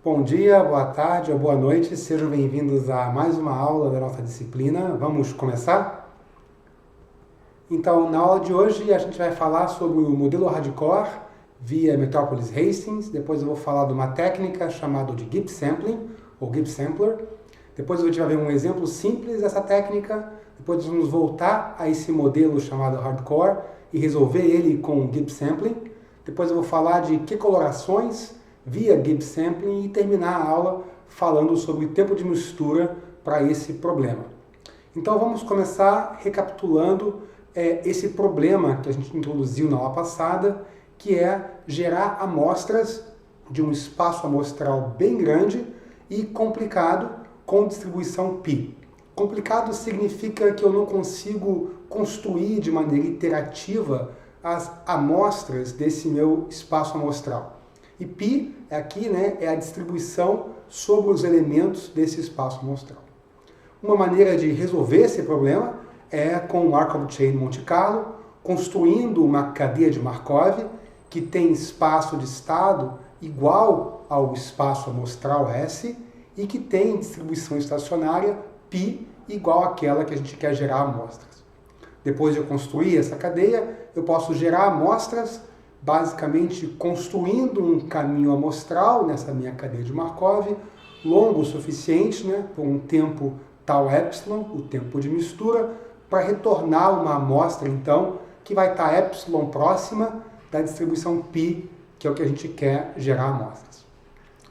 Bom dia, boa tarde ou boa noite, sejam bem-vindos a mais uma aula da nossa disciplina. Vamos começar? Então, na aula de hoje a gente vai falar sobre o modelo hardcore via Metropolis Hastings, depois eu vou falar de uma técnica chamada de Gibbs Sampling, ou Gibbs Sampler, depois a gente vai ver um exemplo simples dessa técnica, depois vamos voltar a esse modelo chamado hardcore e resolver ele com Gibbs Sampling, depois eu vou falar de que colorações via Gibbs Sampling e terminar a aula falando sobre o tempo de mistura para esse problema. Então vamos começar recapitulando esse problema que a gente introduziu na aula passada, que é gerar amostras de um espaço amostral bem grande e complicado com distribuição π. Complicado significa que eu não consigo construir de maneira iterativa as amostras desse meu espaço amostral. E π aqui é a distribuição sobre os elementos desse espaço amostral. Uma maneira de resolver esse problema é com o Markov Chain Monte Carlo, construindo uma cadeia de Markov que tem espaço de estado igual ao espaço amostral S e que tem distribuição estacionária π igual àquela que a gente quer gerar amostras. Depois de eu construir essa cadeia, eu posso gerar amostras basicamente construindo um caminho amostral nessa minha cadeia de Markov, longo o suficiente, por um tempo tau epsilon, o tempo de mistura, para retornar uma amostra, então, que vai estar epsilon próxima da distribuição π, que é o que a gente quer gerar amostras.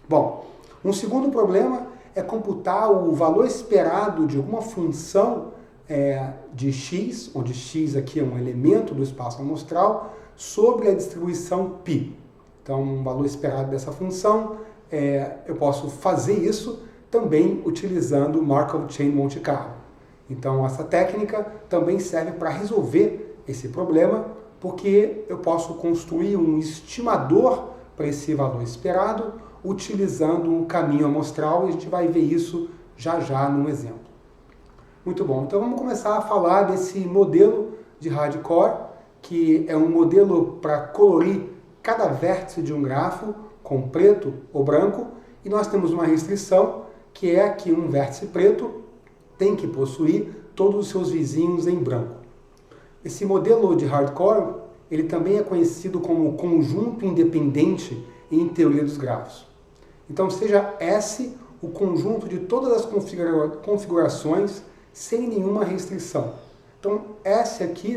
Bom, um segundo problema é computar o valor esperado de alguma função de x, onde x aqui é um elemento do espaço amostral, sobre a distribuição π. Então, o valor esperado dessa função, eu posso fazer isso também utilizando o Markov Chain Monte Carlo. Então, essa técnica também serve para resolver esse problema, porque eu posso construir um estimador para esse valor esperado, utilizando um caminho amostral, e a gente vai ver isso já já num exemplo. Muito bom, então vamos começar a falar desse modelo de hardcore, que é um modelo para colorir cada vértice de um grafo com preto ou branco, e nós temos uma restrição, que é que um vértice preto tem que possuir todos os seus vizinhos em branco. Esse modelo de hardcore, ele também é conhecido como conjunto independente em teoria dos grafos. Então, seja S o conjunto de todas as configurações sem nenhuma restrição. Então, S aqui,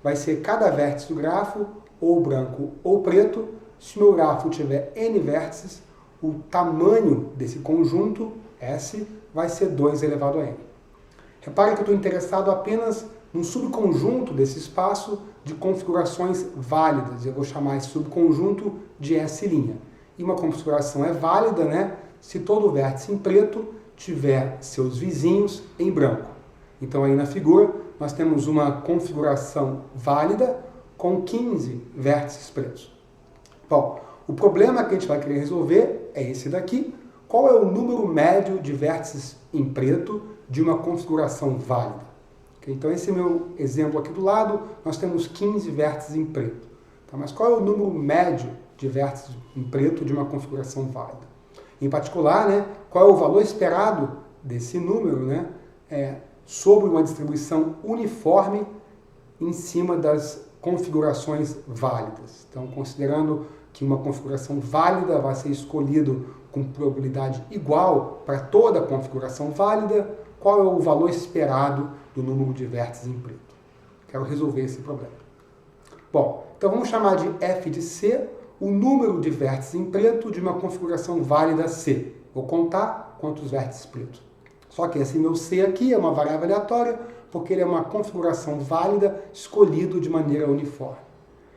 vai ser cada vértice do grafo, ou branco ou preto. Se o meu grafo tiver n vértices, o tamanho desse conjunto, S, vai ser 2 elevado a n. Repare que eu estou interessado apenas num subconjunto desse espaço de configurações válidas. Eu vou chamar esse subconjunto de S'. E uma configuração é válida, se todo vértice em preto tiver seus vizinhos em branco. Então aí na figura nós temos uma configuração válida com 15 vértices pretos. Bom, o problema que a gente vai querer resolver é esse daqui. Qual é o número médio de vértices em preto de uma configuração válida? Então esse é meu exemplo aqui do lado, nós temos 15 vértices em preto. Mas qual é o número médio de vértices em preto de uma configuração válida? Em particular, qual é o valor esperado desse número, sobre uma distribuição uniforme em cima das configurações válidas. Então, considerando que uma configuração válida vai ser escolhido com probabilidade igual para toda a configuração válida, qual é o valor esperado do número de vértices em preto? Quero resolver esse problema. Bom, então vamos chamar de f de c o número de vértices em preto de uma configuração válida C. Vou contar quantos vértices pretos. Só que esse meu C aqui é uma variável aleatória, porque ele é uma configuração válida escolhido de maneira uniforme.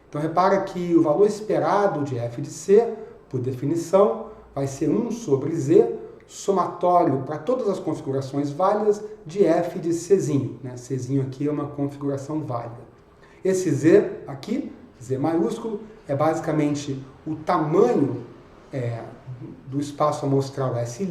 Então repara que o valor esperado de f de C, por definição, vai ser 1 sobre z, somatório para todas as configurações válidas de f de Czinho. Czinho aqui é uma configuração válida. Esse z aqui, z maiúsculo, é basicamente o tamanho do espaço amostral S',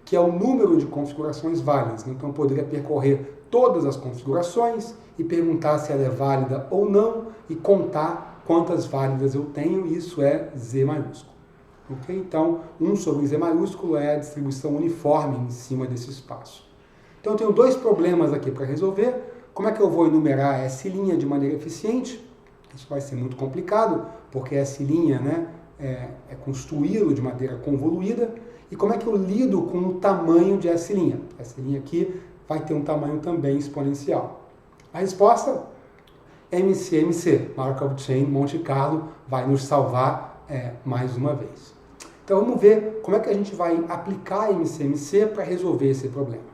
que é o número de configurações válidas. Então eu poderia percorrer todas as configurações e perguntar se ela é válida ou não e contar quantas válidas eu tenho, e isso é z maiúsculo. Okay? Então, 1 sobre Z maiúsculo é a distribuição uniforme em cima desse espaço. Então, eu tenho dois problemas aqui para resolver. Como é que eu vou enumerar S' de maneira eficiente? Isso vai ser muito complicado, porque S' né, é construí-lo de maneira convoluída. E como é que eu lido com o tamanho de S'? S' aqui vai ter um tamanho também exponencial. A resposta, MC, Markov Chain, Monte Carlo, vai nos salvar mais uma vez. Então vamos ver como é que a gente vai aplicar MC para resolver esse problema.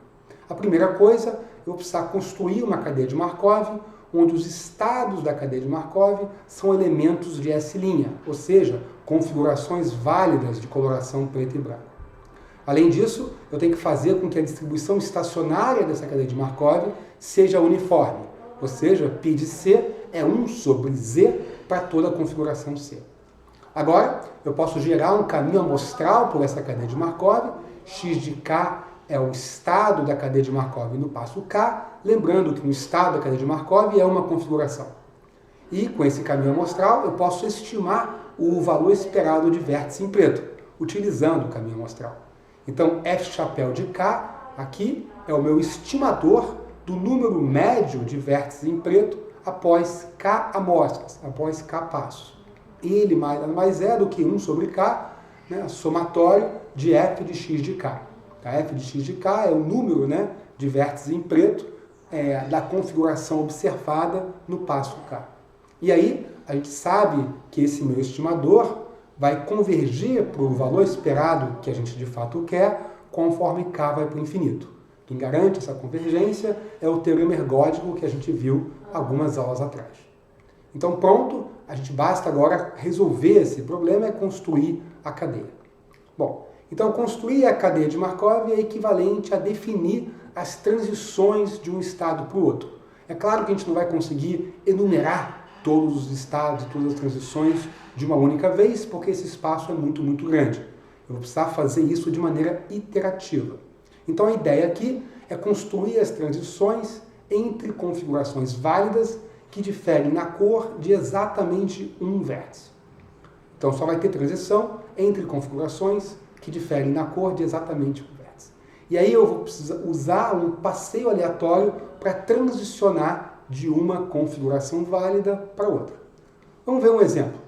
A primeira coisa, eu vou precisar construir uma cadeia de Markov, onde os estados da cadeia de Markov são elementos de S', ou seja, configurações válidas de coloração preto e branco. Além disso, eu tenho que fazer com que a distribuição estacionária dessa cadeia de Markov seja uniforme, ou seja, π de C é 1 sobre Z para toda a configuração C. Agora, eu posso gerar um caminho amostral por essa cadeia de Markov, x de k é o estado da cadeia de Markov no passo k, lembrando que o estado da cadeia de Markov é uma configuração. E com esse caminho amostral, eu posso estimar o valor esperado de vértice em preto, utilizando o caminho amostral. Então, f chapéu de k, aqui, é o meu estimador do número médio de vértices em preto após k amostras, após k passos. Ele mais é do que 1 sobre k, né, somatório de f de x de k. A f de x de k é o número, né, de vértices em preto da configuração observada no passo k. E aí, a gente sabe que esse meu estimador vai convergir para o valor esperado que a gente de fato quer, conforme k vai para o infinito. Quem garante essa convergência é o teorema ergódico que a gente viu algumas aulas atrás. Então pronto, a gente basta agora resolver esse problema e construir a cadeia. Bom, então construir a cadeia de Markov é equivalente a definir as transições de um estado para o outro. É claro que a gente não vai conseguir enumerar todos os estados e todas as transições de uma única vez, porque esse espaço é muito, muito grande. Eu vou precisar fazer isso de maneira iterativa. Então a ideia aqui é construir as transições entre configurações válidas que diferem na cor de exatamente um vértice. Então só vai ter transição entre configurações que diferem na cor de exatamente um vértice. E aí eu vou precisar usar um passeio aleatório para transicionar de uma configuração válida para outra. Vamos ver um exemplo.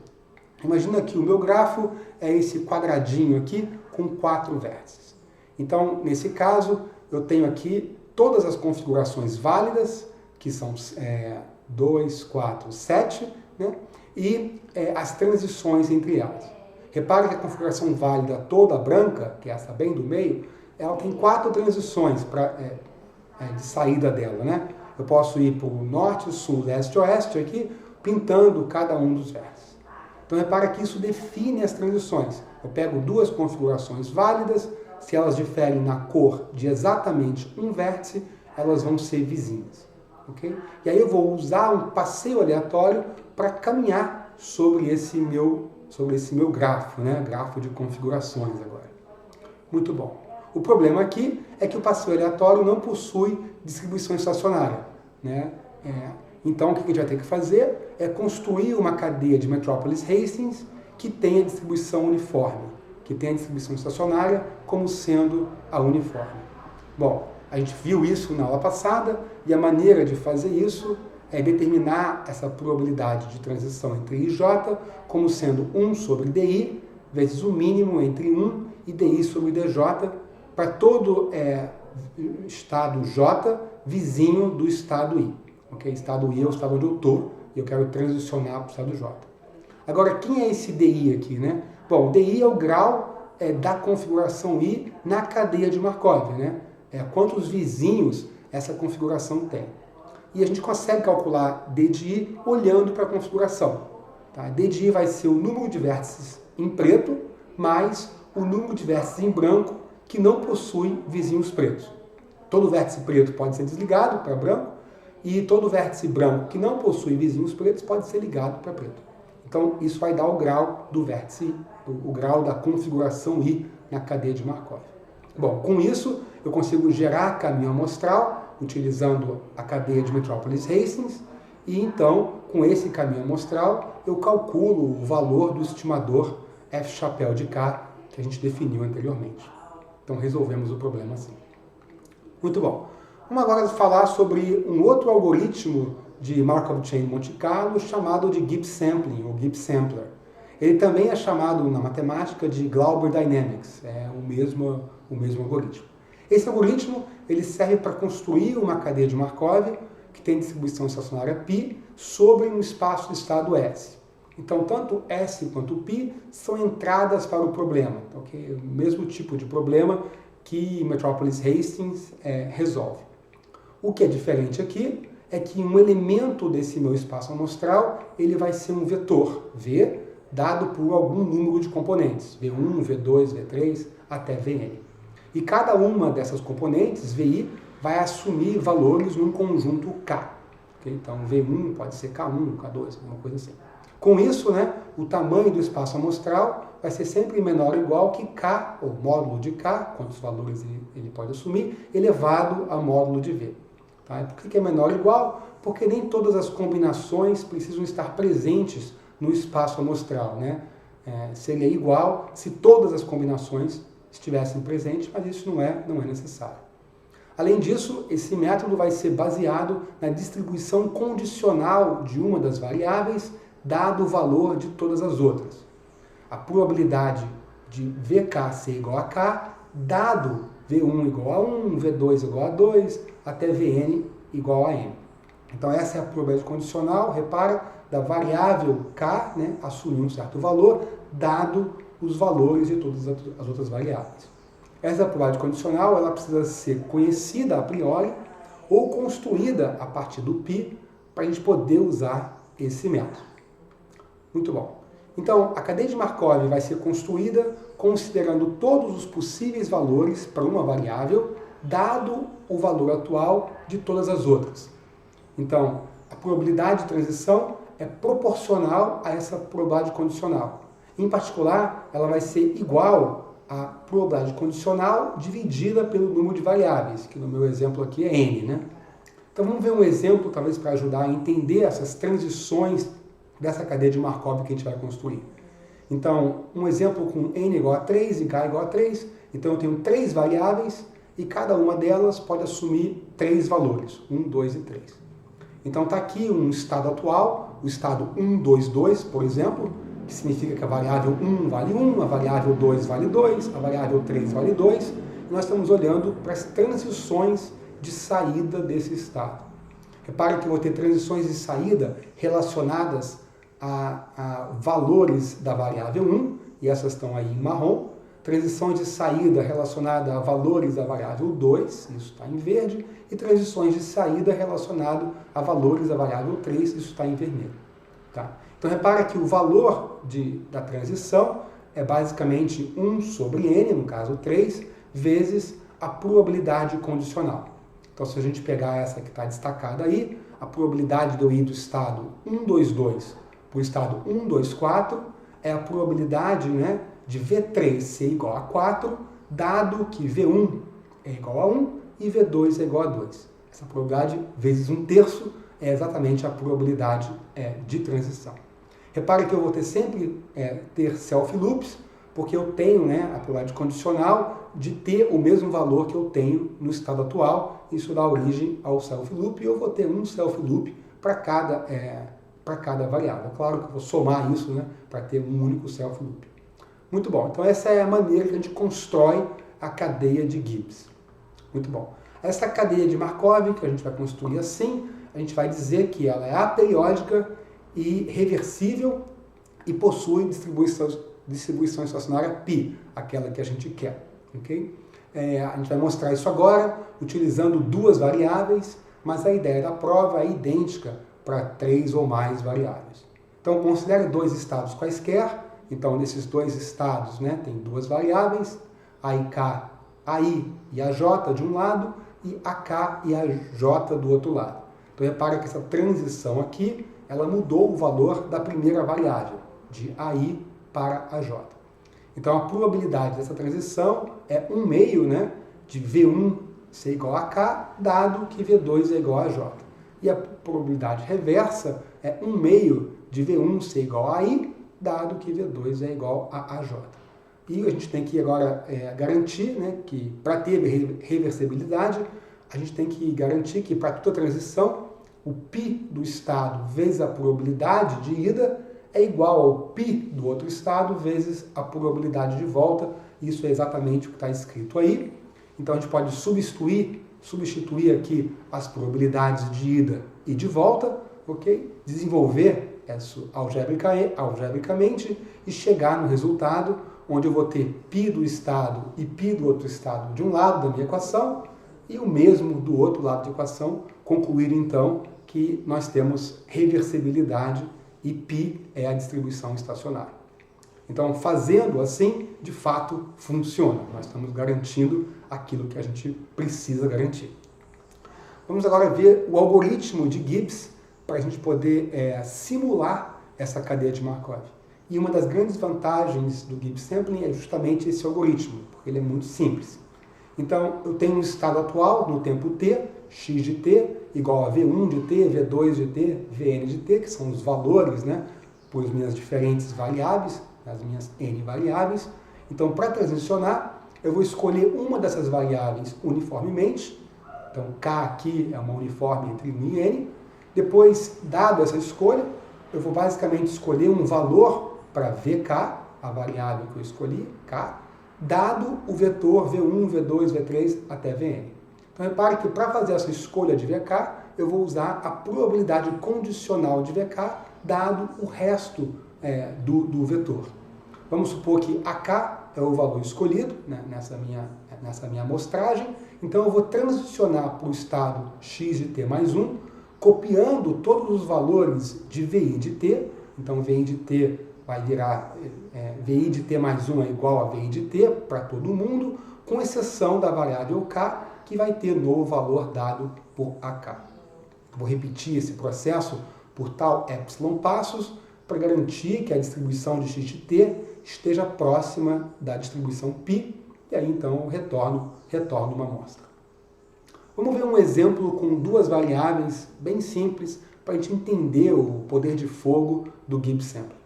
Imagina que o meu grafo é esse quadradinho aqui com 4 vértices. Então, nesse caso, eu tenho aqui todas as configurações válidas, que são 2, 4, 7, né? E as transições entre elas. Repare que a configuração válida toda branca, que é essa bem do meio, ela tem 4 transições de saída dela, né? Eu posso ir para o norte, sul, leste, oeste aqui, pintando cada um dos vértices. Então repara que isso define as transições. Eu pego 2 configurações válidas, se elas diferem na cor de exatamente um vértice, elas vão ser vizinhas. Okay? E aí eu vou usar um passeio aleatório para caminhar sobre esse meu grafo, né? Grafo de configurações agora. Muito bom. O problema aqui é que o passeio aleatório não possui distribuição estacionária, né? Então o que a gente vai ter que fazer é construir uma cadeia de Metropolis Hastings que tenha distribuição uniforme, que tenha distribuição estacionária como sendo a uniforme. Bom, a gente viu isso na aula passada e a maneira de fazer isso é determinar essa probabilidade de transição entre I e J como sendo 1 sobre DI vezes o mínimo entre 1 e DI sobre DJ para todo estado J vizinho do estado I. Okay? Estado I é o estado onde eu estou e eu quero transicionar para o estado J. Agora, quem é esse DI aqui, né? Bom, o DI é o grau da configuração I na cadeia de Markov, né? Quantos vizinhos essa configuração tem. E a gente consegue calcular D de I olhando para a configuração. Tá? D de I vai ser o número de vértices em preto mais o número de vértices em branco que não possui vizinhos pretos. Todo vértice preto pode ser desligado para branco e todo vértice branco que não possui vizinhos pretos pode ser ligado para preto. Então, isso vai dar o grau do vértice, o grau da configuração I na cadeia de Markov. Bom, com isso, eu consigo gerar caminho amostral, utilizando a cadeia de Metropolis Hastings, e então, com esse caminho amostral, eu calculo o valor do estimador f chapéu de k que a gente definiu anteriormente. Então resolvemos o problema assim. Muito bom. Vamos agora falar sobre um outro algoritmo de Markov Chain Monte Carlo chamado de Gibbs Sampling, ou Gibbs Sampler. Ele também é chamado na matemática de Glauber Dynamics, é o mesmo algoritmo. Esse algoritmo ele serve para construir uma cadeia de Markov que tem distribuição estacionária π sobre um espaço de estado S. Então, tanto S quanto π são entradas para o problema, okay? O mesmo tipo de problema que Metropolis Hastings resolve. O que é diferente aqui é que um elemento desse meu espaço amostral ele vai ser um vetor, V, dado por algum número de componentes, V1, V2, V3, até Vn. E cada uma dessas componentes, Vi, vai assumir valores num conjunto K. Okay? Então, V1 pode ser K1, K2, alguma coisa assim. Com isso, né, o tamanho do espaço amostral vai ser sempre menor ou igual que K, ou módulo de K, quantos valores ele pode assumir, elevado a módulo de V. Tá? Por que é menor ou igual? Porque nem todas as combinações precisam estar presentes no espaço amostral. Né? Seria igual se todas as combinações estivessem presentes, mas isso não é necessário. Além disso, esse método vai ser baseado na distribuição condicional de uma das variáveis, dado o valor de todas as outras. A probabilidade de VK ser igual a K, dado V1 igual a 1, V2 igual a 2, até Vn igual a N. Então essa é a probabilidade condicional, repara, da variável K, né, assumir um certo valor, dado os valores de todas as outras variáveis. Essa probabilidade condicional ela precisa ser conhecida a priori ou construída a partir do π para a gente poder usar esse método. Muito bom. Então, a cadeia de Markov vai ser construída considerando todos os possíveis valores para uma variável, dado o valor atual de todas as outras. Então, a probabilidade de transição é proporcional a essa probabilidade condicional. Em particular, ela vai ser igual à probabilidade condicional dividida pelo número de variáveis, que no meu exemplo aqui é n, né? Então vamos ver um exemplo, talvez para ajudar a entender essas transições dessa cadeia de Markov que a gente vai construir. Então, um exemplo com n igual a 3 e k igual a 3. Então eu tenho 3 variáveis e cada uma delas pode assumir 3 valores, 1, 2 e 3. Então está aqui um estado atual, o estado 1, 2, 2, por exemplo, que significa que a variável 1 vale 1, a variável 2 vale 2, a variável 3 vale 2. E nós estamos olhando para as transições de saída desse estado. Repare que eu vou ter transições de saída relacionadas a valores da variável 1, e essas estão aí em marrom. Transição de saída relacionada a valores da variável 2, isso está em verde. E transições de saída relacionado a valores da variável 3, isso está em vermelho. Tá? Então, repara que o valor da transição é basicamente 1 sobre n, no caso 3, vezes a probabilidade condicional. Então, se a gente pegar essa que está destacada aí, a probabilidade de eu ir do estado 1, 2, 2 para o estado 1, 2, 4 é a probabilidade, né, de V3 ser igual a 4, dado que V1 é igual a 1 e V2 é igual a 2. Essa probabilidade vezes 1/3 é exatamente a probabilidade de transição. Repare que eu vou ter sempre ter self-loops, porque eu tenho, né, a probabilidade condicional de ter o mesmo valor que eu tenho no estado atual. Isso dá origem ao self-loop e eu vou ter um self-loop para cada variável. Claro que eu vou somar isso, né, para ter um único self-loop. Muito bom. Então essa é a maneira que a gente constrói a cadeia de Gibbs. Muito bom. Essa cadeia de Markov, que a gente vai construir assim, a gente vai dizer que ela é aperiódica e reversível e possui distribuição estacionária π, aquela que a gente quer. Okay? A gente vai mostrar isso agora, utilizando 2 variáveis, mas a ideia da prova é idêntica para 3 ou mais variáveis. Então, considere 2 estados quaisquer. Então, nesses 2 estados, né, tem 2 variáveis, a e k, a i e a j de um lado, e a k e a j do outro lado. Então, repara que essa transição aqui, ela mudou o valor da primeira variável, de AI para AJ. Então, a probabilidade dessa transição é 1/2, né, de V1 ser igual a K, dado que V2 é igual a J. E a probabilidade reversa é 1/2 de V1 ser igual a I, dado que V2 é igual a AJ. E a gente tem que agora garantir, né, que para ter reversibilidade, a gente tem que garantir que para toda transição, o π do estado vezes a probabilidade de ida é igual ao π do outro estado vezes a probabilidade de volta. Isso é exatamente o que está escrito aí. Então a gente pode substituir aqui as probabilidades de ida e de volta, ok? Desenvolver isso algebricamente e chegar no resultado onde eu vou ter π do estado e π do outro estado de um lado da minha equação e o mesmo do outro lado da equação, concluir então que nós temos reversibilidade e π é a distribuição estacionária. Então, fazendo assim, de fato, funciona. Nós estamos garantindo aquilo que a gente precisa garantir. Vamos agora ver o algoritmo de Gibbs para a gente poder simular essa cadeia de Markov. E uma das grandes vantagens do Gibbs Sampling é justamente esse algoritmo, porque ele é muito simples. Então, eu tenho um estado atual no tempo t, x de t, igual a v1 de t, v2 de t, vn de t, que são os valores, né, por minhas diferentes variáveis, as minhas n variáveis. Então, para transicionar, eu vou escolher uma dessas variáveis uniformemente. Então, k aqui é uma uniforme entre 1 e n. Depois, dado essa escolha, eu vou basicamente escolher um valor para vk, a variável que eu escolhi, k, dado o vetor v1, v2, v3 até vn. Então, repare que para fazer essa escolha de vk, eu vou usar a probabilidade condicional de vk, dado o resto do vetor. Vamos supor que AK é o valor escolhido, né, nessa minha amostragem. Então, eu vou transicionar para o estado x de t mais 1, copiando todos os valores de VI de t. Então, VI de t vai virar VI de t mais 1 é igual a VI de t para todo mundo, com exceção da variável k, que vai ter novo valor dado por AK. Vou repetir esse processo por tal epsilon passos, para garantir que a distribuição de x de t esteja próxima da distribuição π, e aí então eu retorno uma amostra. Vamos ver um exemplo com duas variáveis bem simples para a gente entender o poder de fogo do Gibbs Sampling.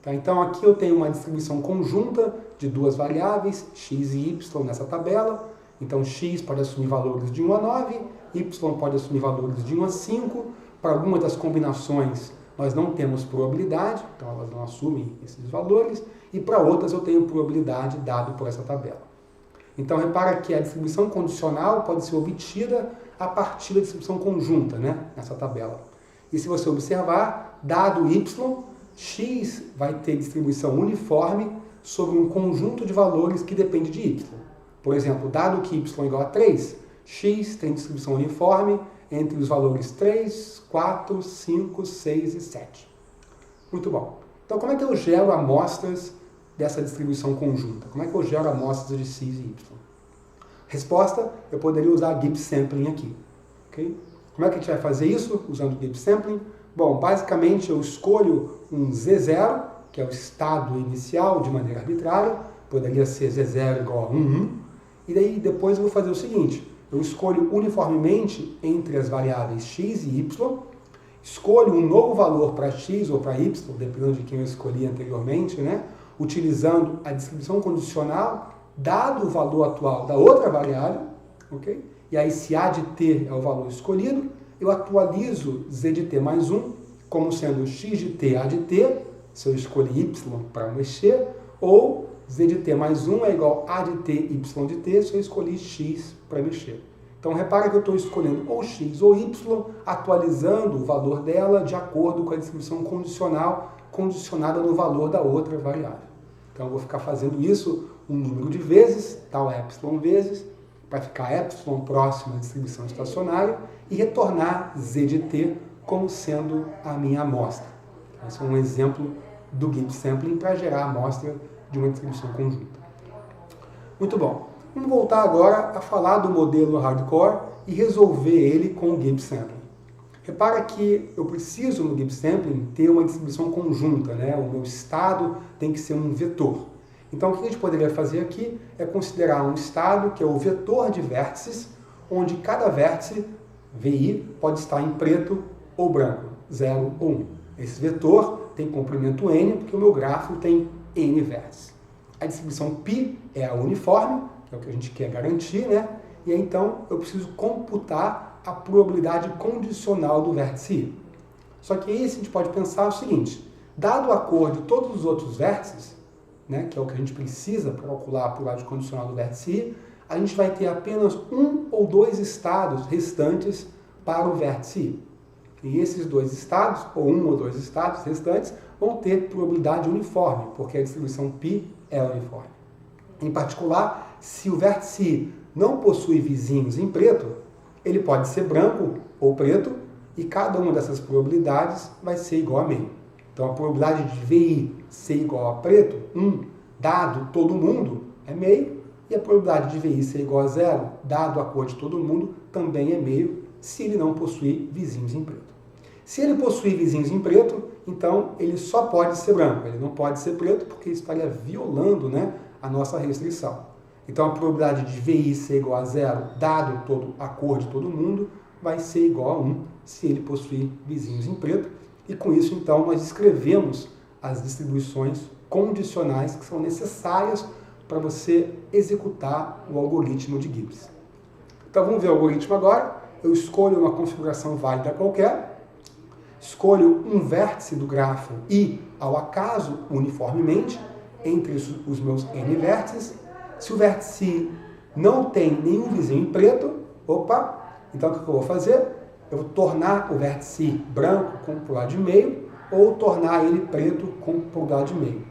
Tá? Então aqui eu tenho uma distribuição conjunta de duas variáveis, x e y nessa tabela. Então x pode assumir valores de 1 a 9, y pode assumir valores de 1 a 5. Para algumas das combinações nós não temos probabilidade, então elas não assumem esses valores, e para outras eu tenho probabilidade dado por essa tabela. Então repara que a distribuição condicional pode ser obtida a partir da distribuição conjunta, né, nessa tabela. E se você observar, dado y, x vai ter distribuição uniforme sobre um conjunto de valores que depende de y. Por exemplo, dado que y é igual a 3, x tem distribuição uniforme entre os valores 3, 4, 5, 6 e 7. Muito bom. Então, como é que eu gero amostras dessa distribuição conjunta? Como é que eu gero amostras de x e y? Resposta, eu poderia usar Gibbs Sampling aqui. Okay? Como é que a gente vai fazer isso usando Gibbs Sampling? Bom, basicamente eu escolho um Z0, que é o estado inicial de maneira arbitrária, poderia ser Z0 igual a 1, 1, e daí depois eu vou fazer o seguinte, eu escolho uniformemente entre as variáveis x e y, escolho um novo valor para x ou para y, dependendo de quem eu escolhi anteriormente, né? Utilizando a distribuição condicional, dado o valor atual da outra variável, ok? E aí, se A de t é o valor escolhido, eu atualizo z de t mais 1 como sendo x de t A de t, se eu escolhi y para mexer, ou z de t mais 1 é igual a de t y de t, se eu escolhi x para mexer. Então, repara que eu estou escolhendo ou x ou y, atualizando o valor dela de acordo com a distribuição condicional condicionada no valor da outra variável. Então, eu vou ficar fazendo isso um número de vezes, tal epsilon vezes, para ficar epsilon próximo à distribuição estacionária e retornar z de t como sendo a minha amostra. Esse é um exemplo do Gibbs Sampling para gerar a amostra de uma distribuição conjunta. Muito bom. Vamos voltar agora a falar do modelo hardcore e resolver ele com o Gibbs Sampling. Repara que eu preciso no Gibbs Sampling ter uma distribuição conjunta, né? O meu estado tem que ser um vetor. Então o que a gente poderia fazer aqui é considerar um estado que é o vetor de vértices, onde cada vértice, VI, pode estar em preto ou branco, 0 ou 1. Esse vetor tem comprimento n, porque o meu grafo tem n vértices. A distribuição π é a uniforme, que é o que a gente quer garantir, né? E aí, então eu preciso computar a probabilidade condicional do vértice I. Só que aí a gente pode pensar o seguinte, dado a cor de todos os outros vértices, né, que é o que a gente precisa para calcular a probabilidade condicional do vértice I, a gente vai ter apenas um ou dois estados restantes para o vértice I. E esses dois estados, ou um ou dois estados restantes, vão ter probabilidade uniforme, porque a distribuição π é uniforme. Em particular, se o vértice I não possui vizinhos em preto, ele pode ser branco ou preto, e cada uma dessas probabilidades vai ser igual a meio. Então a probabilidade de VI ser igual a preto, 1, dado todo mundo, é meio, e a probabilidade de VI ser igual a 0, dado a cor de todo mundo, também é meio, se ele não possuir vizinhos em preto. Se ele possuir vizinhos em preto, então ele só pode ser branco, ele não pode ser preto, porque isso estaria violando, né, a nossa restrição. Então a probabilidade de VI ser igual a 0, dado a cor de todo mundo, vai ser igual a 1, se ele possuir vizinhos em preto. E com isso, então, nós escrevemos as distribuições condicionais que são necessárias para você executar o algoritmo de Gibbs. Então vamos ver o algoritmo agora. Eu escolho uma configuração válida qualquer, escolho um vértice do grafo I ao acaso uniformemente entre os meus N vértices. Se o vértice I não tem nenhum vizinho em preto, então o que eu vou fazer? Eu vou tornar o vértice I branco com probabilidade de meio ou tornar ele preto com probabilidade de meio.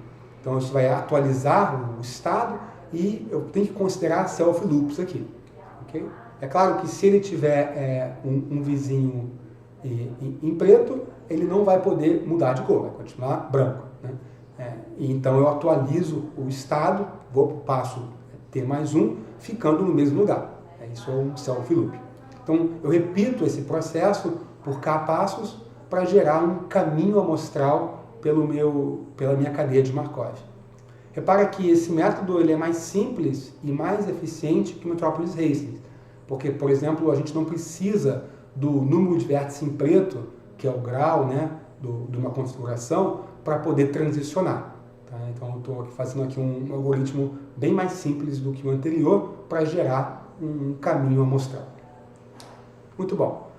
Então isso vai atualizar o estado e eu tenho que considerar self-loops aqui. Okay? É claro que se ele tiver um vizinho em preto, ele não vai poder mudar de cor, vai continuar branco. Né? E então eu atualizo o estado, vou para o passo T mais 1, ela no mesmo lugar. Isso é um self-loop. Então, eu repito esse processo por K passos para gerar um caminho amostral pela minha cadeia de Markov. Repara que esse método ele é mais simples e mais eficiente que o Metropolis Racing, porque, por exemplo, a gente não precisa do número de vértices em preto, que é o grau, né, de uma configuração, para poder transicionar. Tá? Então, eu estou fazendo aqui um algoritmo bem mais simples do que o anterior para gerar um caminho amostral. Muito bom.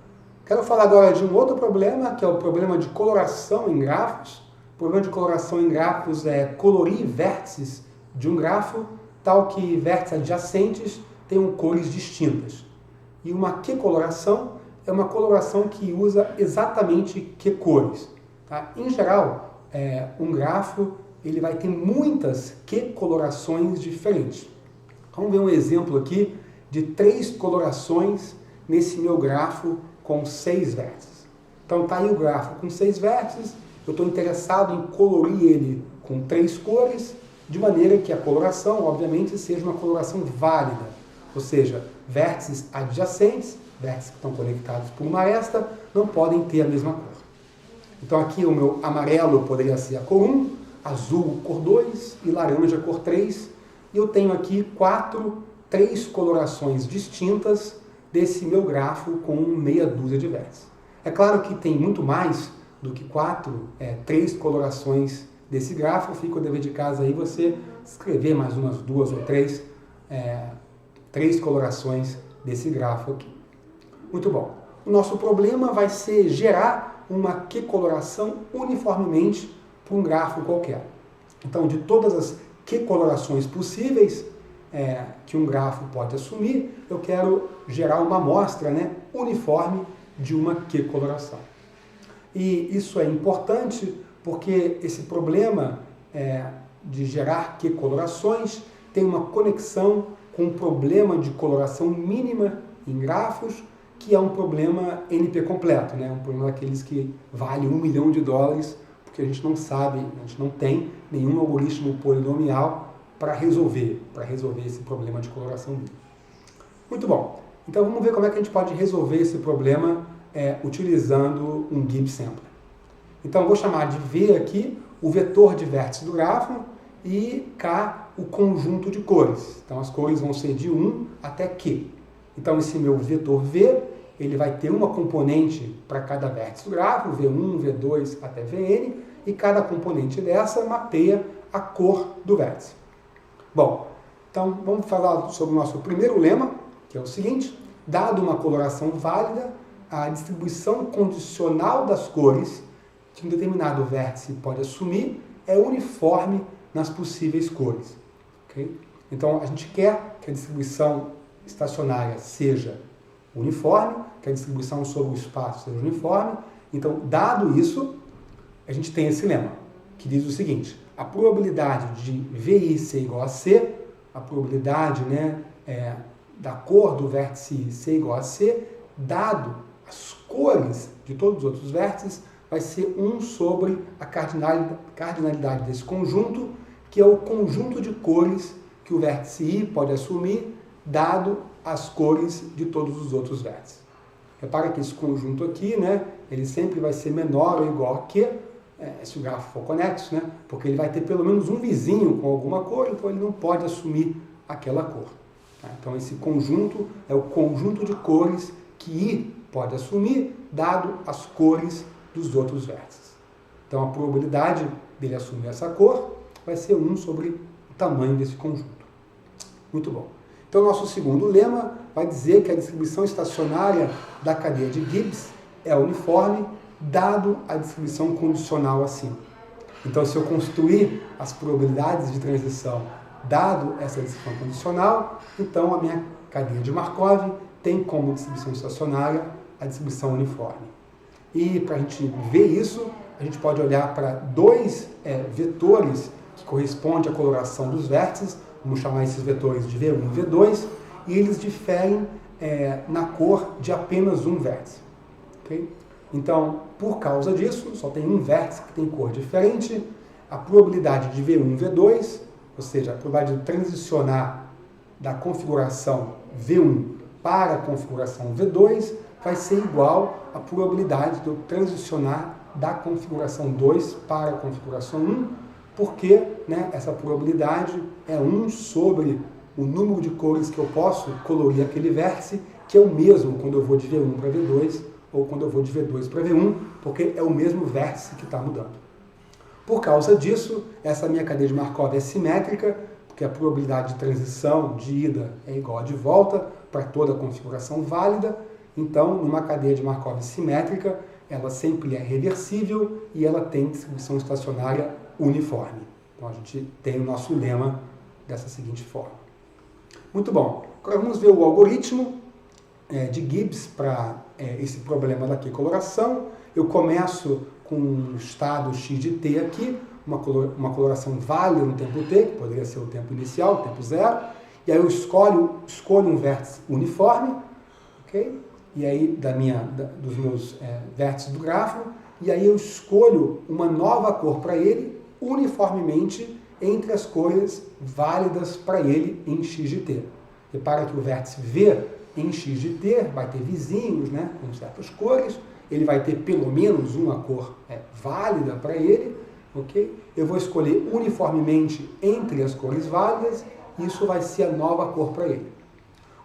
Quero falar agora de um outro problema, que é o problema de coloração em grafos. O problema de coloração em grafos é colorir vértices de um grafo, tal que vértices adjacentes tenham cores distintas. E uma Q-coloração é uma coloração que usa exatamente Q-cores. Tá? Em geral, um grafo ele vai ter muitas Q-colorações diferentes. Vamos ver um exemplo aqui de 3 colorações nesse meu grafo com 6 vértices. Então está aí o grafo com 6 vértices, eu estou interessado em colorir ele com 3 cores, de maneira que a coloração, obviamente, seja uma coloração válida, ou seja, vértices adjacentes, vértices que estão conectados por uma aresta, não podem ter a mesma cor. Então aqui o meu amarelo poderia ser a cor 1, azul cor 2 e laranja cor 3, e eu tenho aqui 3 colorações distintas desse meu grafo com meia dúzia de vértices. É claro que tem muito mais do que 3 colorações desse grafo, fica o dever de casa aí você escrever mais umas 2 ou 3 colorações desse grafo aqui. Muito bom. O nosso problema vai ser gerar uma Q-coloração uniformemente para um grafo qualquer. Então, de todas as Q-colorações possíveis que um grafo pode assumir, eu quero gerar uma amostra, né, uniforme de uma Q-coloração. E isso é importante porque esse problema de gerar Q-colorações tem uma conexão com um problema de coloração mínima em grafos, que é um problema NP completo, né? Um problema daqueles que vale $1 milhão, porque a gente não sabe, a gente não tem nenhum algoritmo polinomial para resolver esse problema de coloração mínima. Muito bom. Então vamos ver como é que a gente pode resolver esse problema utilizando um Gibbs Sampler. Então eu vou chamar de V aqui o vetor de vértices do grafo e K o conjunto de cores. Então as cores vão ser de 1 até Q. Então esse meu vetor V, ele vai ter uma componente para cada vértice do grafo, V1, V2 até Vn, e cada componente dessa mapeia a cor do vértice. Bom, então vamos falar sobre o nosso primeiro lema, que é o seguinte: dado uma coloração válida, a distribuição condicional das cores que um determinado vértice pode assumir é uniforme nas possíveis cores. Okay? Então, a gente quer que a distribuição estacionária seja uniforme, que a distribuição sobre o espaço seja uniforme. Então, dado isso, a gente tem esse lema, que diz o seguinte: a probabilidade de VI ser igual a C, a probabilidade da cor do vértice I ser igual a C, dado as cores de todos os outros vértices, vai ser 1 sobre a cardinalidade desse conjunto, que é o conjunto de cores que o vértice I pode assumir, dado as cores de todos os outros vértices. Repara que esse conjunto aqui, ele sempre vai ser menor ou igual a Q, se o grafo for conexo, porque ele vai ter pelo menos um vizinho com alguma cor, então ele não pode assumir aquela cor. Tá? Então esse conjunto é o conjunto de cores que I pode assumir, dado as cores dos outros vértices. Então a probabilidade dele assumir essa cor vai ser 1 sobre o tamanho desse conjunto. Muito bom. Então, nosso segundo lema vai dizer que a distribuição estacionária da cadeia de Gibbs é uniforme, dado a distribuição condicional acima. Então, se eu construir as probabilidades de transição dado essa distribuição condicional, então a minha cadeia de Markov tem como distribuição estacionária a distribuição uniforme. E para a gente ver isso, a gente pode olhar para dois vetores que correspondem à coloração dos vértices. Vamos chamar esses vetores de V1 e V2, e eles diferem na cor de apenas um vértice. Okay? Então, por causa disso, só tem um vértice que tem cor diferente, a probabilidade de V1 e V2, ou seja, a probabilidade de transicionar da configuração V1 para a configuração V2, vai ser igual à probabilidade de eu transicionar da configuração 2 para a configuração 1, porque essa probabilidade é 1 sobre o número de cores que eu posso colorir aquele vértice, que é o mesmo quando eu vou de V1 para V2 ou quando eu vou de V2 para V1, porque é o mesmo vértice que está mudando. Por causa disso, essa minha cadeia de Markov é simétrica, porque a probabilidade de transição de ida é igual a de volta para toda a configuração válida. Então, numa cadeia de Markov simétrica, ela sempre é reversível e ela tem distribuição estacionária uniforme. Então a gente tem o nosso lema dessa seguinte forma. Muito bom. Agora vamos ver o algoritmo de Gibbs para esse problema da coloração. Eu começo com um estado x de t aqui, uma coloração válida no tempo t, que poderia ser o tempo inicial, o tempo zero, e aí eu escolho um vértice uniforme, ok? E aí dos meus vértices do grafo, e aí eu escolho uma nova cor para ele, uniformemente entre as cores válidas para ele em x de t. Repara que o vértice V em x de t vai ter vizinhos com certas cores, ele vai ter pelo menos uma cor válida para ele, ok? Eu vou escolher uniformemente entre as cores válidas, e isso vai ser a nova cor para ele.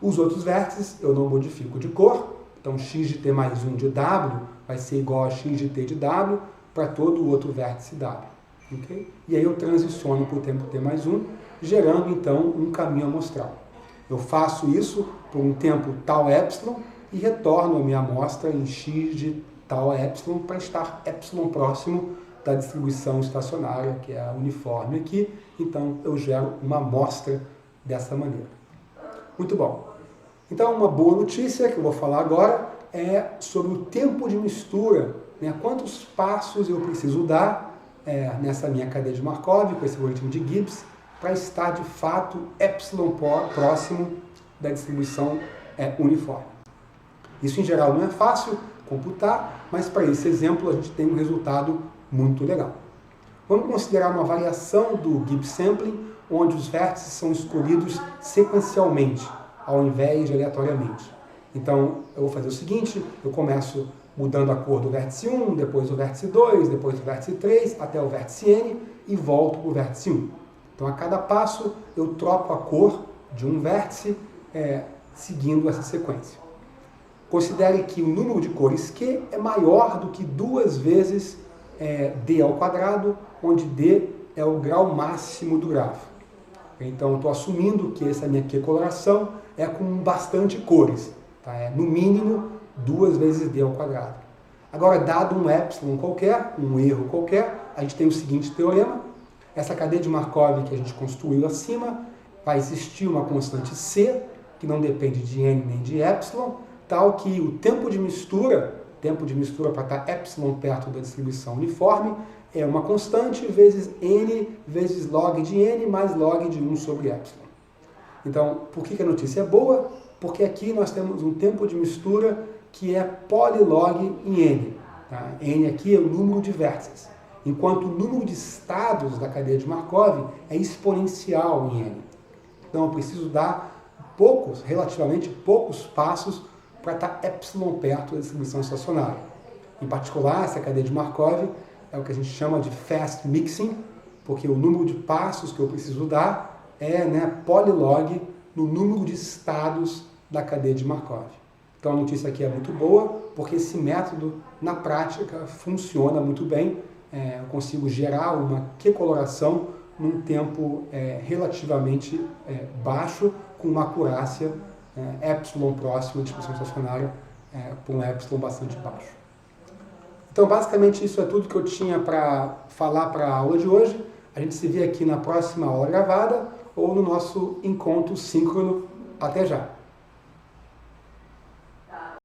Os outros vértices eu não modifico de cor, então x de t mais 1 de w vai ser igual a x de t de w para todo o outro vértice w. Okay? E aí eu transiciono para o tempo t mais 1, gerando então um caminho amostral. Eu faço isso por um tempo tau epsilon e retorno a minha amostra em x de tau epsilon para estar epsilon próximo da distribuição estacionária, que é a uniforme aqui. Então eu gero uma amostra dessa maneira. Muito bom. Então uma boa notícia que eu vou falar agora é sobre o tempo de mistura, quantos passos eu preciso dar nessa minha cadeia de Markov, com esse algoritmo de Gibbs, para estar de fato epsilon próximo da distribuição uniforme. Isso em geral não é fácil computar, mas para esse exemplo a gente tem um resultado muito legal. Vamos considerar uma variação do Gibbs sampling, onde os vértices são escolhidos sequencialmente, ao invés de aleatoriamente. Então eu vou fazer o seguinte: eu começo mudando a cor do vértice 1, depois do vértice 2, depois do vértice 3, até o vértice N, e volto para o vértice 1. Então, a cada passo, eu troco a cor de um vértice seguindo essa sequência. Considere que o número de cores Q é maior do que 2 vezes d ao quadrado, onde d é o grau máximo do grafo. Então, eu estou assumindo que essa minha Q coloração é com bastante cores. Tá? É, no mínimo, 2 vezes D ao quadrado. Agora, dado um epsilon qualquer, um erro qualquer, a gente tem o seguinte teorema. Essa cadeia de Markov que a gente construiu acima, vai existir uma constante C, que não depende de N nem de epsilon, tal que o tempo de mistura para estar epsilon perto da distribuição uniforme, é uma constante vezes N vezes log de N mais log de 1 sobre epsilon. Então, por que a notícia é boa? Porque aqui nós temos um tempo de mistura que é polilog em N. Tá? N aqui é o número de vértices, enquanto o número de estados da cadeia de Markov é exponencial em N. Então, eu preciso dar relativamente poucos passos para estar epsilon perto da distribuição estacionária. Em particular, essa cadeia de Markov é o que a gente chama de fast mixing, porque o número de passos que eu preciso dar é polilog no número de estados da cadeia de Markov. Então a notícia aqui é muito boa, porque esse método, na prática, funciona muito bem. Eu consigo gerar uma Q-coloração num tempo relativamente baixo, com uma acurácia epsilon próximo à distribuição estacionária, por um epsilon bastante baixo. Então, basicamente, isso é tudo que eu tinha para falar para a aula de hoje. A gente se vê aqui na próxima aula gravada ou no nosso encontro síncrono. Até já!